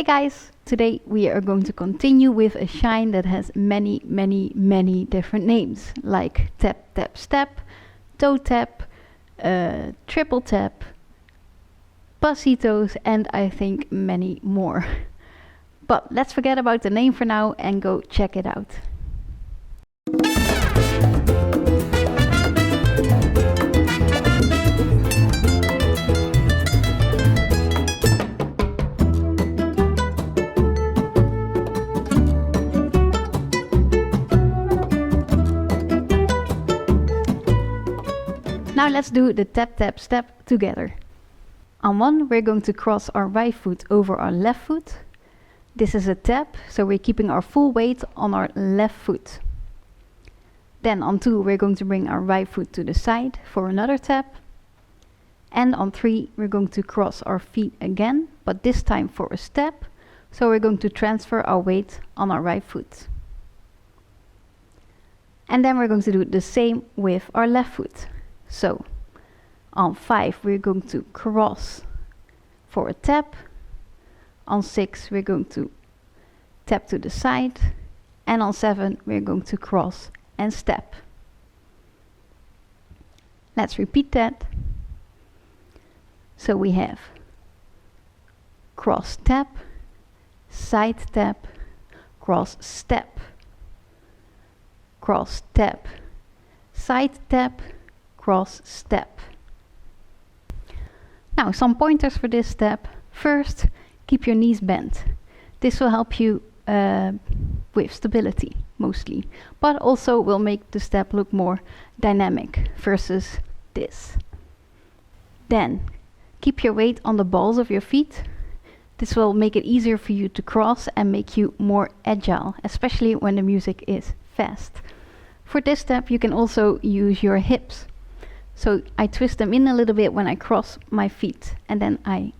Hey guys, today we are going to continue with a shine that has many different names, like tap tap step, toe tap, triple tap, pasitos, and I think many more. But let's forget about the name for now and go check it out. Now let's do the tap tap step together. On one, we're going to cross our right foot over our left foot. This is a tap, so we're keeping our full weight on our left foot. Then on two, we're going to bring our right foot to the side for another tap. And on three, we're going to cross our feet again, but this time for a step. So we're going to transfer our weight on our right foot. And then we're going to do the same with our left foot. So on 5 we're going to cross for a tap. On 6 we're going to tap to the side. And on 7 we're going to cross and step. Let's repeat that. So we have cross tap, side tap, cross step, cross tap, side tap, cross step. Now some pointers for this step. First, keep your knees bent. This will help you with stability mostly, but also will make the step look more dynamic versus this. Then keep your weight on the balls of your feet. This will make it easier for you to cross and make you more agile, especially when the music is fast. For this step you can also use your hips. So I twist them in a little bit when I cross my feet, and then I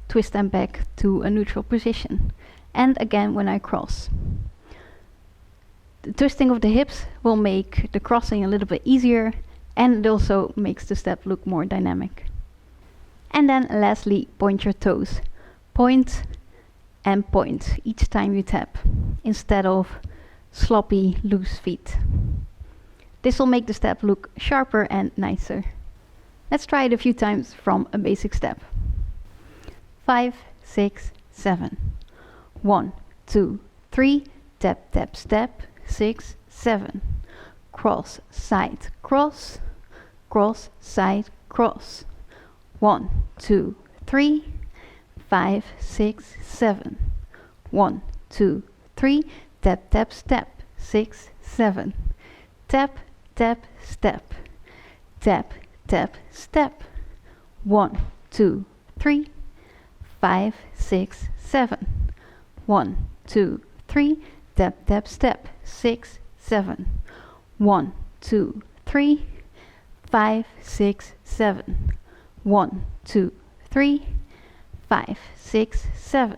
twist them back to a neutral position. And again when I cross. The twisting of the hips will make the crossing a little bit easier, and it also makes the step look more dynamic. And then lastly, point your toes. Point and point each time you tap, instead of sloppy, loose feet. This will make the step look sharper and nicer. Let's try it a few times from a basic step. 5, 6, 7. 1, 2, 3, tap, tap, step, 6, 7. Cross, side, cross, cross, side, cross. 1, 2, 3, 5, 6, 7. 1, 2, 3, tap, tap, step, 6, 7. Tap, tap, step, tap, tap, step. 1, 2, 3, 5, 6, 7. 1, 2, 3, tap, tap, step, 6, 7. 1, 2, 3, 5, 6, 7. 1, 2, 3, 5, 6, 7.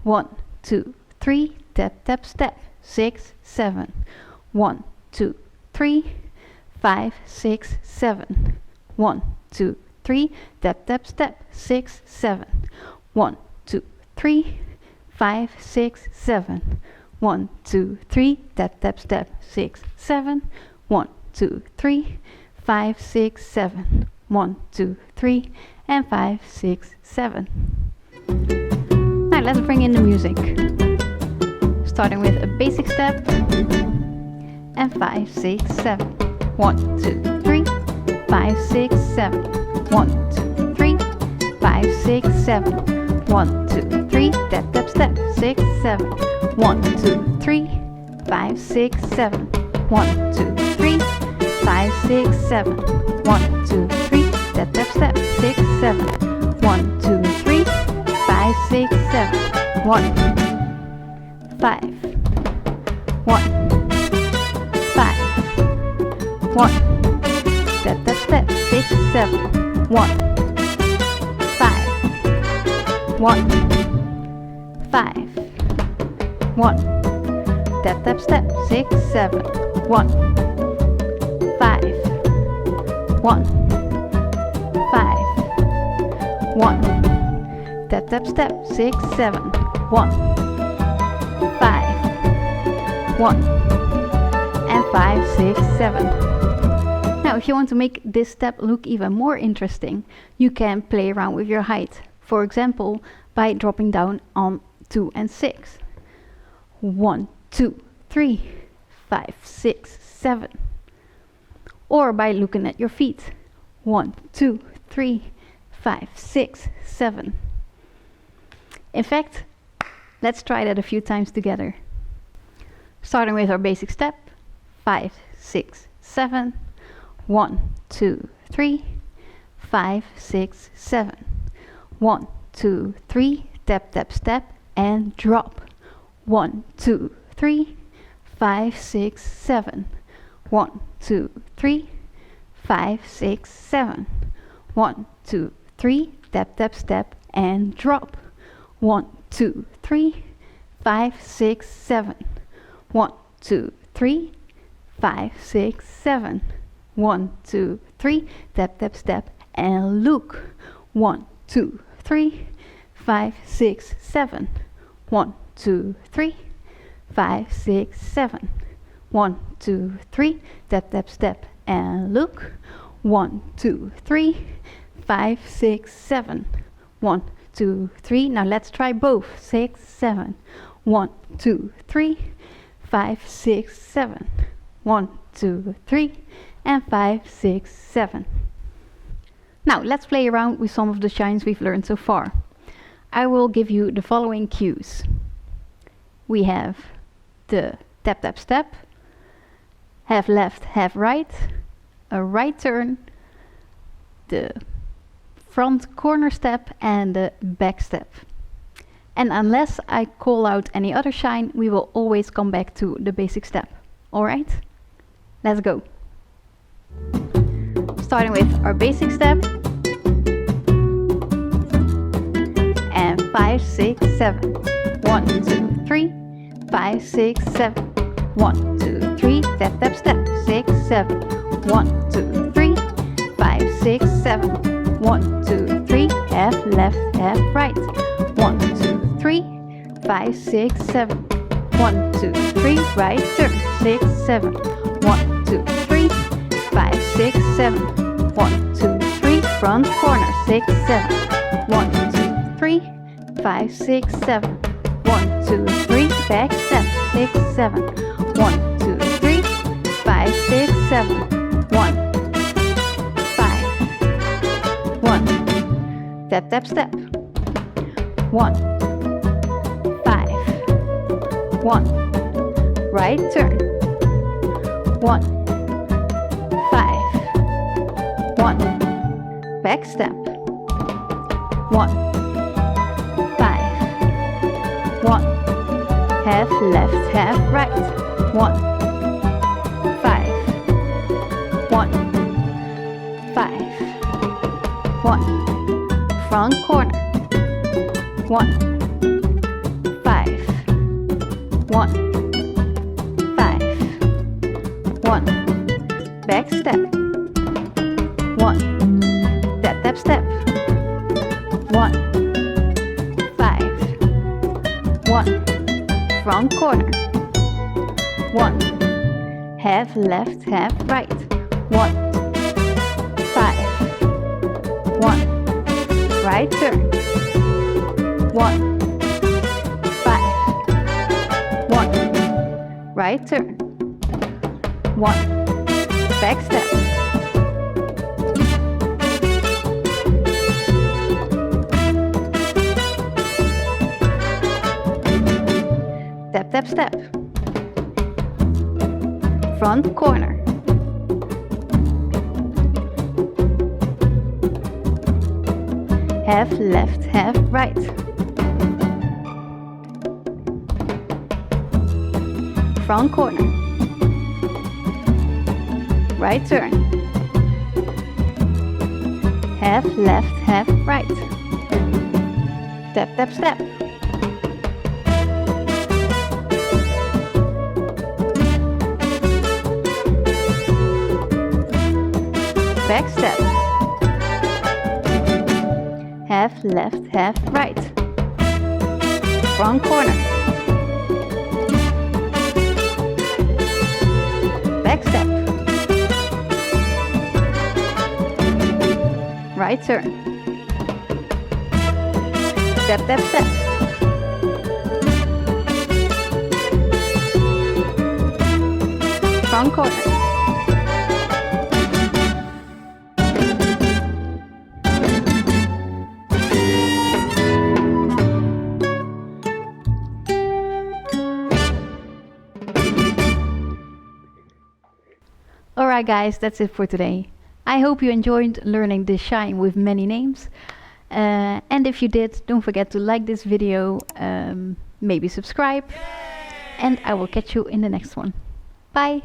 1, 2, 3, tap, tap, step, 6, 7. 1, 2, 3, 5, 6, 7. 1, 2, 3, tap, tap, step, 6, 7. 1, 2, 3, 5, 6, 7. 1, 2, 3, tap, tap, step, 6, 7. 1, 2, 3, 5, 6, 7. 1, 2, 3, and 5, 6, 7. Now let's bring in the music. Starting with a basic step. And 5, 6, 7. 1, 2, 3, 5, 6, 7. 1, 2, 3, 5, 6, 7. 1, 2, 3, tap, tap, step, 6, 7. 1, 2, 3, 5, 6, 7. 1, 2, 3, 5, 6, 7. 1, 2, 3, tap, tap, step, 6, 7. 1, 2, 3, 5, 6, 7. 1, 5. 1. 1, tap, tap, step, 6, 7. 1, 5. 1, 5. 1, tap, tap, step, 6, 7. 1, 5. 1, 5. 1, tap, tap, step, 6, 7. 1, 5, 1, and 5, 6, 7. Now if you want to make this step look even more interesting, you can play around with your height. For example, by dropping down on 2 and 6. 1, 2, 3, 5, 6, 7. Or by looking at your feet. 1, 2, 3, 5, 6, 7. In fact, let's try that a few times together. Starting with our basic step. 5, 6, 7. 1, 2, 3, 5, 6, 7. 1, 2, 3, tap, tap, step, and drop. 1, 2, 3, 5, 6, 7. 1, 2, 3, 5, 6, 7. 1, 2, 3, tap, tap, step, and drop. 1, 2, 3, 5, 6, 7. 1, 2, 3, 5, 6, 7. 1, 2, 3, tap, tap, step, and look. 1, 2, 3, 5, 6, 7. 1, 2, 3, 5, 6, 7. 1, 2, 3, tap, tap, step, and look. 1, 2, 3, 5, 6, 7. 1, 2, 3. Now let's try both. 6, 7. 1, 2, 3, 5, 6, 7. 1, 2, 3, and 5, 6, 7. Now let's play around with some of the shines we've learned so far. I will give you the following cues. We have the tap, tap, step, half left, half right, a right turn, the front corner step, and the back step. And unless I call out any other shine, we will always come back to the basic step. Alright? Let's go. Starting with our basic step. And 5, 6, 7. 1, 2, 3, 5, 6, 7. 1, 2, 3, tap, tap, step. 6, 7. 1, 2, 3, 5, 6, 7. 1, 2, 3, half left, half right. 1, 2, 3, 5, 6, 7. 1, 2, 3, right turn. 6, 7. 1, 2, 3, 5, 6, 7. 1, 2, 3, front corner. 6, 7. 1, 2, 3, 5, 6, 7. 1, 2, 3, back step. 6, 7. 1, 2, 3, 5, 6, 7. 1, 5. 1. Tap, tap, step. 1, 5. 1. Right turn. 1, 5. 1. Back step. 1, 5. 1. Half left, half right. 1, 5. 1, 5. 1. Front corner. 1, 5. 1, 5. 1. Back step. 1. Tap, tap, step. 1, 5. 1. Front corner. 1. Half left, half right. 1, 5. 1. Right turn. 1, 5. 1. Right turn. 1. Back step. Tap, tap, step. Front corner. Half left, half right. Front corner. Right turn. Half left, half right. Tap, tap, step. Back step. Half left, half right. Front corner. Back step. Right turn. Step, step, step. Front corner. Alright guys, that's it for today. I hope you enjoyed learning this shine with many names. And if you did, don't forget to like this video, maybe subscribe. And I will catch you in the next one. Bye!